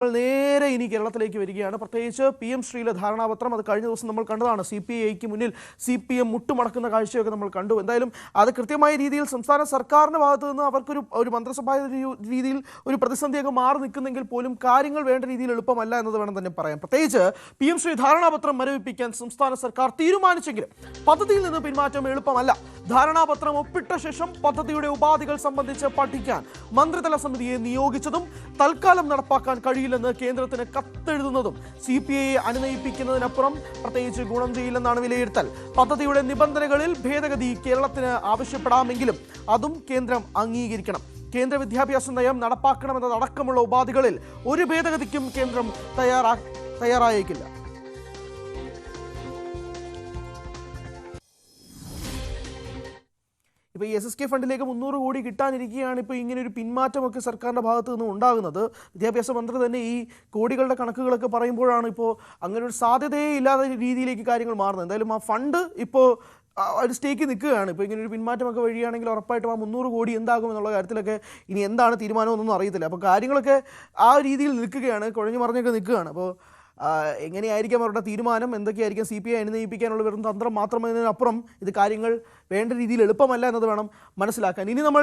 നേരെ ഇനി കേരളത്തിലേക്ക് വരികയാണ്. പ്രത്യേകിച്ച് PM ശ്രീയുടെ ധാരണാപത്രം അത് കഴിഞ്ഞ ദിവസം നമ്മൾ കണ്ടതാണ്. CPIക്ക് മുന്നിൽ CPM മുട്ടുമടക്കുന്ന കാഴ്ചയൊക്കെ നമ്മൾ കണ്ടു. എന്തായാലും അത് കൃത്യമായ രീതിയിൽ സംസ്ഥാന സർക്കാരിൻ്റെ ഭാഗത്തു നിന്ന് അവർക്കൊരു മന്ത്രിസഭാ രീതിയിൽ ഒരു പ്രതിസന്ധിയൊക്കെ മാറി നിൽക്കുന്നെങ്കിൽ പോലും കാര്യങ്ങൾ വേണ്ട രീതിയിൽ എളുപ്പമല്ല എന്നത് വേണം തന്നെ പറയാം. പ്രത്യേകിച്ച് PM ശ്രീ ധാരണാപത്രം മരവിപ്പിക്കാൻ സംസ്ഥാന സർക്കാർ തീരുമാനിച്ചെങ്കിലും പദ്ധതിയിൽ നിന്ന് പിന്മാറ്റം എളുപ്പമല്ല. ധാരണാപത്രം ഒപ്പിട്ട ശേഷം പദ്ധതിയുടെ ഉപാധികൾ സംബന്ധിച്ച് പഠിക്കാൻ മന്ത്രിതല സമിതിയെ നിയോഗിച്ചതും തൽക്കാലം നടപ്പാക്കാൻ കഴിയില്ലെന്ന് കേന്ദ്രത്തിന് കത്തെഴുതുന്നതും CPIയെ അനുനയിപ്പിക്കുന്നതിനപ്പുറം പ്രത്യേകിച്ച് ഗുണം ചെയ്യില്ലെന്നാണ് വിലയിരുത്തൽ. പദ്ധതിയുടെ നിബന്ധനകളിൽ ഭേദഗതി കേരളത്തിന് ആവശ്യപ്പെടാമെങ്കിലും അതും കേന്ദ്രം അംഗീകരിക്കണം. കേന്ദ്ര വിദ്യാഭ്യാസ നയം നടപ്പാക്കണമെന്നതടക്കമുള്ള ഉപാധികളിൽ ഒരു ഭേദഗതിക്കും കേന്ദ്രം തയ്യാറായേക്കില്ല. ഇപ്പോൾ ഈ SSK ഫണ്ടിലേക്ക് 300 കോടി കിട്ടാനിരിക്കുകയാണ്. ഇപ്പോൾ ഇങ്ങനെ ഒരു പിന്മാറ്റമൊക്കെ സർക്കാരിൻ്റെ ഭാഗത്തു നിന്നും ഉണ്ടാകുന്നത്. വിദ്യാഭ്യാസ മന്ത്രി തന്നെ ഈ കോടികളുടെ കണക്കുകളൊക്കെ പറയുമ്പോഴാണ് ഇപ്പോൾ അങ്ങനെ ഒരു സാധ്യതയേ ഇല്ലാത്ത രീതിയിലേക്ക് കാര്യങ്ങൾ മാറുന്നത്. എന്തായാലും ആ ഫണ്ട് ഇപ്പോൾ ഒരു സ്റ്റേക്ക് നിൽക്കുകയാണ്. ഇപ്പോൾ ഇങ്ങനെ ഒരു പിന്മാറ്റമൊക്കെ വഴിയാണെങ്കിൽ ഉറപ്പായിട്ടും ആ 300 കോടി എന്താകും എന്നുള്ള കാര്യത്തിലൊക്കെ ഇനി എന്താണ് തീരുമാനമൊന്നും അറിയത്തില്ല. അപ്പോൾ കാര്യങ്ങളൊക്കെ ആ രീതിയിൽ നിൽക്കുകയാണ്, കുഴഞ്ഞു മറിഞ്ഞൊക്കെ നിൽക്കുകയാണ്. അപ്പോൾ എങ്ങനെയായിരിക്കാം അവരുടെ തീരുമാനം, എന്തൊക്കെയായിരിക്കും CPI അനുനയിപ്പിക്കാനുള്ള വെറും തന്ത്രം മാത്രമതിനപ്പുറം ഇത് കാര്യങ്ങൾ വേണ്ട രീതിയിൽ എളുപ്പമല്ല എന്നത് വേണം മനസ്സിലാക്കാൻ. ഇനി നമ്മൾ